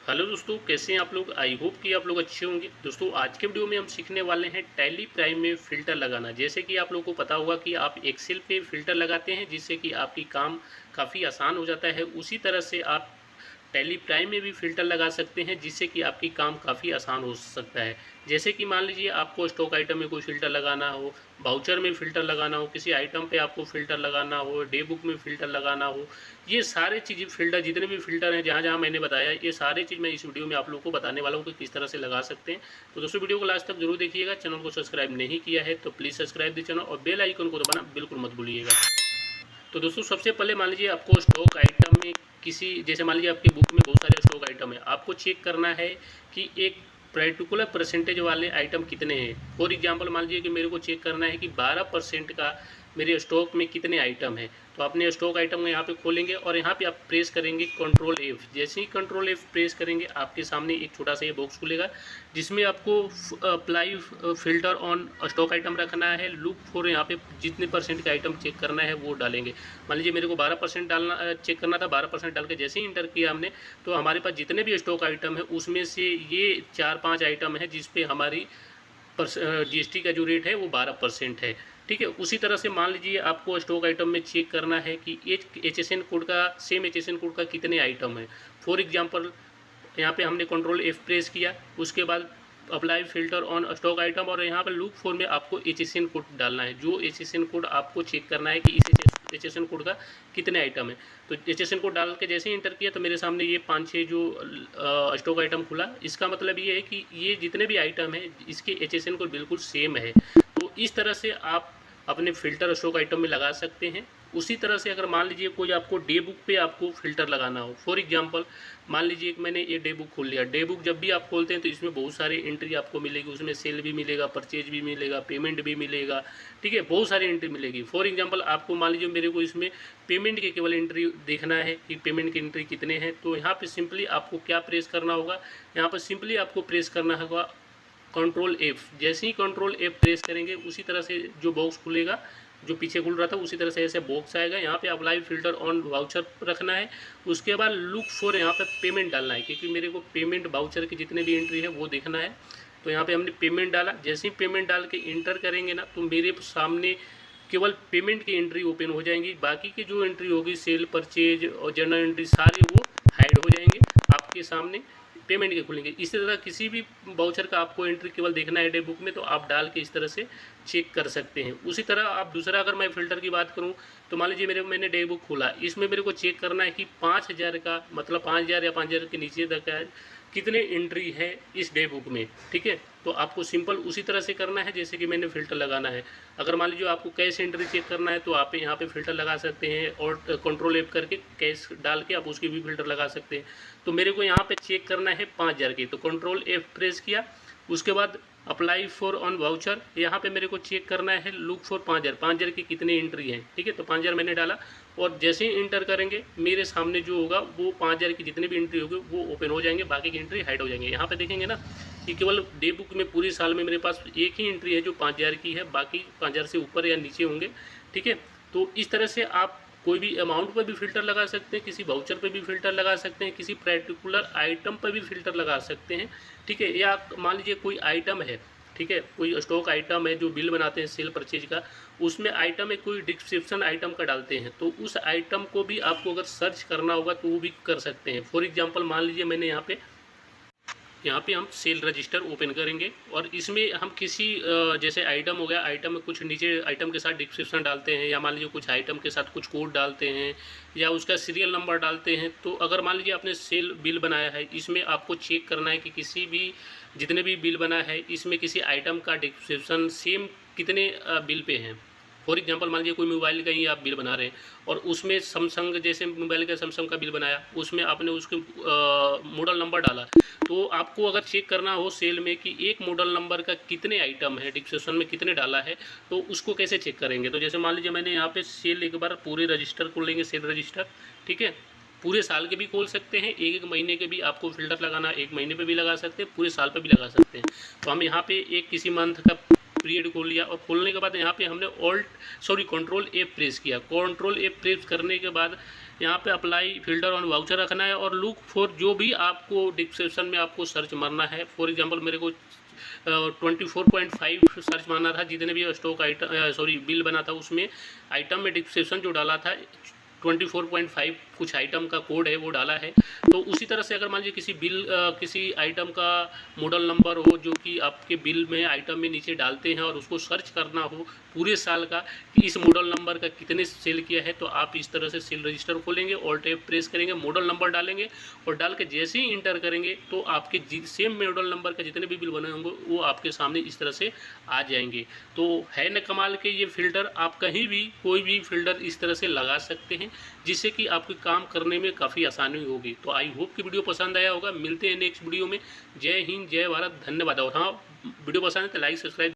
Hello दोस्तों, कैसे हैं आप लोग। आई होप कि आप लोग अच्छे होंगे। दोस्तों आज के वीडियो में हम सीखने वाले हैं टैली प्राइम में फ़िल्टर लगाना। जैसे कि आप लोगों को पता होगा कि आप एक्सेल पे फ़िल्टर लगाते हैं जिससे कि आपकी काम काफ़ी आसान हो जाता है। उसी तरह से आप टैली प्राइम में भी फ़िल्टर लगा सकते हैं जिससे कि आपकी काम काफ़ी आसान हो सकता है। जैसे कि मान लीजिए आपको स्टॉक आइटम में कोई फ़िल्टर लगाना हो, वाउचर में फ़िल्टर लगाना हो, किसी आइटम पे आपको फ़िल्टर लगाना हो, डे बुक में फ़िल्टर लगाना हो, ये सारे चीज़ें फ़िल्टर जितने भी फ़िल्टर हैं जहाँ-जहाँ मैंने बताया, ये सारे चीज़ मैं इस वीडियो में आप लोगों को बताने वाला हूँ कि किस तरह से लगा सकते हैं। तो दोस्तों वीडियो को लास्ट तक जरूर देखिएगा। चैनल को सब्सक्राइब नहीं किया है तो प्लीज़ सब्सक्राइब द चैनल और बेल आइकन को दबाना बिल्कुल मत भूलिएगा। तो दोस्तों सबसे पहले मान लीजिए आपको स्टॉक आइटम में किसी, जैसे मान लीजिए आपकी बुक में बहुत सारे स्टॉक आइटम है, आपको चेक करना है कि एक पर्टिकुलर परसेंटेज वाले आइटम कितने हैं। फॉर एग्जांपल मान लीजिए कि मेरे को चेक करना है कि 12% का मेरे स्टॉक में कितने आइटम है। तो अपने स्टॉक आइटम में यहाँ पे खोलेंगे और यहाँ पे आप प्रेस करेंगे कंट्रोल एफ। जैसे ही कंट्रोल एफ प्रेस करेंगे आपके सामने एक छोटा सा ये बॉक्स खुलेगा जिसमें आपको apply filter on stock item रखना है। लुक फॉर यहाँ पे जितने परसेंट का आइटम चेक करना है वो डालेंगे। मान लीजिए मेरे को 12% डालना चेक करना था। 12% डाल के जैसे ही इंटर किया हमने तो हमारे पास जितने भी स्टॉक आइटम है उसमें से ये 4-5 आइटम है जिस पे हमारी जीएसटी का जो रेट है वो 12% है। ठीक है, उसी तरह से मान लीजिए आपको स्टॉक आइटम में चेक करना है कि HSN कोड का, सेम HSN कोड का कितने आइटम है। फॉर एग्जांपल यहाँ पे हमने कंट्रोल एफ प्रेस किया, उसके बाद apply filter on stock item और यहाँ पर लूप फोर में आपको HSN कोड डालना है। जो HSN कोड आपको चेक करना है कि इस HSN कोड का कितने आइटम है। तो HSN कोड डाल के जैसे ही इंटर किया तो मेरे सामने ये 5-6 जो स्टॉक आइटम खुला। इसका मतलब ये है कि ये जितने भी आइटम है इसके HSN कोड बिल्कुल सेम है। तो इस तरह से आप अपने फ़िल्टर स्टॉक आइटम में लगा सकते हैं। उसी तरह से अगर मान लीजिए कोई आपको डे बुक पे आपको फ़िल्टर लगाना हो, फॉर एग्जांपल मान लीजिए कि मैंने ये डे बुक खोल लिया। डे बुक जब भी आप खोलते हैं तो इसमें बहुत सारी एंट्री आपको मिलेगी। उसमें सेल भी मिलेगा, परचेज भी मिलेगा, पेमेंट भी मिलेगा। ठीक है, बहुत सारी एंट्री मिलेगी। फॉर एग्जांपल आपको मान लीजिए मेरे को इसमें पेमेंट के केवल एंट्री देखना है कि पेमेंट की एंट्री कितने हैं। तो यहाँ पर सिंपली आपको क्या प्रेस करना होगा, यहाँ पर सिंपली आपको प्रेस करना होगा कंट्रोल एफ। जैसे ही कंट्रोल एफ प्रेस करेंगे उसी तरह से जो बॉक्स खुलेगा, जो पीछे खुल रहा था उसी तरह से ऐसे बॉक्स आएगा। यहाँ पे अप्लाई फिल्टर ऑन वाउचर रखना है। उसके बाद लुक फॉर यहाँ पे पेमेंट डालना है क्योंकि मेरे को पेमेंट वाउचर की जितने भी एंट्री है वो देखना है। तो यहाँ पे हमने पेमेंट डाला। जैसे ही पेमेंट डाल के इंटर करेंगे ना तो मेरे सामने केवल पेमेंट की एंट्री ओपन हो जाएंगी। बाकी की जो एंट्री होगी सेल, परचेज और जनरल एंट्री सारी वो हाइड हो जाएंगे, आपके सामने पेमेंट के खुलेंगे। इसी तरह किसी भी वाउचर का आपको एंट्री केवल देखना है डे बुक में तो आप डाल के इस तरह से चेक कर सकते हैं। उसी तरह आप दूसरा, अगर मैं फ़िल्टर की बात करूं तो मान लीजिए मैंने डे बुक खोला, इसमें मेरे को चेक करना है कि 5000 का मतलब 5000 या 5000 के नीचे तक का कितने एंट्री है इस डे बुक में। ठीक है, तो आपको सिंपल उसी तरह से करना है जैसे कि मैंने फ़िल्टर लगाना है। अगर मान लीजिए आपको कैश एंट्री चेक करना है तो आप यहाँ पे फ़िल्टर लगा सकते हैं और कंट्रोल एफ करके कैश डाल के आप उसकी भी फ़िल्टर लगा सकते हैं। तो मेरे को यहाँ पे चेक करना है 5000 की, तो कंट्रोल एफ प्रेस किया। उसके बाद अप्लाई फॉर ऑन वाउचर, यहाँ पे मेरे को चेक करना है लुक फॉर 5000 की कितनी एंट्री है। ठीक है, तो 5000 मैंने डाला और जैसे ही इंटर करेंगे मेरे सामने जो होगा वो 5000 की जितनी भी एंट्री होगी वो ओपन हो जाएंगे, बाकी की एंट्री हाइड हो जाएंगे। यहाँ पे देखेंगे ना कि केवल डे बुक में पूरी साल में मेरे पास एक ही एंट्री है जो 5000 की है, बाकी 5000 से ऊपर या नीचे होंगे। ठीक है, तो इस तरह से आप कोई भी अमाउंट पर भी फ़िल्टर लगा सकते हैं, किसी वाउचर पर भी फ़िल्टर लगा सकते हैं, किसी पर्टिकुलर आइटम पर भी फ़िल्टर लगा सकते हैं। ठीक है, या मान लीजिए कोई आइटम है, ठीक है, कोई स्टॉक आइटम है जो बिल बनाते हैं सेल परचेज का, उसमें आइटम है कोई डिस्क्रिप्शन आइटम का डालते हैं तो उस आइटम को भी आपको अगर सर्च करना होगा तो वो भी कर सकते हैं। फॉर एग्जांपल मान लीजिए मैंने यहाँ पे हम सेल रजिस्टर ओपन करेंगे और इसमें हम किसी जैसे आइटम हो गया, आइटम में कुछ नीचे आइटम के साथ डिस्क्रिप्शन डालते हैं या मान लीजिए कुछ आइटम के साथ कुछ कोड डालते हैं या उसका सीरियल नंबर डालते हैं। तो अगर मान लीजिए आपने सेल बिल बनाया है, इसमें आपको चेक करना है कि किसी भी जितने भी बिल बना है इसमें किसी आइटम का डिस्क्रिप्शन सेम कितने बिल पे हैं। फॉर एग्जांपल मान लीजिए कोई मोबाइल का ही आप बिल बना रहे हैं और उसमें सैमसंग, जैसे मोबाइल का सैमसंग का बिल बनाया, उसमें आपने उसके मॉडल नंबर डाला। तो आपको अगर चेक करना हो सेल में कि एक मॉडल नंबर का कितने आइटम है, डिस्क्रिप्शन में कितने डाला है, तो उसको कैसे चेक करेंगे। तो जैसे मान लीजिए मैंने यहाँ पे सेल एक बार पूरे रजिस्टर खोल लेंगे, सेल रजिस्टर। ठीक है, पूरे साल के भी खोल सकते हैं, एक महीने के भी आपको फ़िल्टर लगाना, एक महीने पे भी लगा सकते हैं, पूरे साल पे भी लगा सकते हैं। तो हम यहाँ पे एक किसी मंथ का पीरियड खोल लिया और खोलने के बाद यहाँ पे हमने कंट्रोल एफ प्रेस किया। कंट्रोल एफ प्रेस करने के बाद यहाँ पे अप्लाई फिल्टर ऑन वाउचर रखना है और लुक फॉर जो भी आपको डिस्क्रिप्शन में आपको सर्च मारना है। फॉर एग्जांपल मेरे को 24.5 सर्च मारना था, जितने भी स्टॉक आइटम बिल बना था उसमें आइटम में डिस्क्रिप्शन जो डाला था 24.5 कुछ आइटम का कोड है वो डाला है। तो उसी तरह से अगर मान लीजिए किसी बिल किसी आइटम का मॉडल नंबर हो जो कि आपके बिल में आइटम में नीचे डालते हैं और उसको सर्च करना हो पूरे साल का कि इस मॉडल नंबर का कितने सेल किया है, तो आप इस तरह से सेल रजिस्टर खोलेंगे और टैब प्रेस करेंगे, मॉडल नंबर डालेंगे और डाल के जैसे ही इंटर करेंगे तो आपके सेम मॉडल नंबर का जितने भी बिल बने होंगे वो आपके सामने इस तरह से आ जाएंगे। तो है न कमाल के ये फ़िल्टर, आप कहीं भी कोई भी फ़िल्टर इस तरह से लगा सकते हैं जिससे कि आपके काम करने में काफ़ी आसानी होगी। तो आई होप कि वीडियो पसंद आया होगा। मिलते हैं नेक्स्ट वीडियो में। जय हिंद, जय भारत, धन्यवाद। और हाँ, वीडियो पसंद है तो लाइक सब्सक्राइब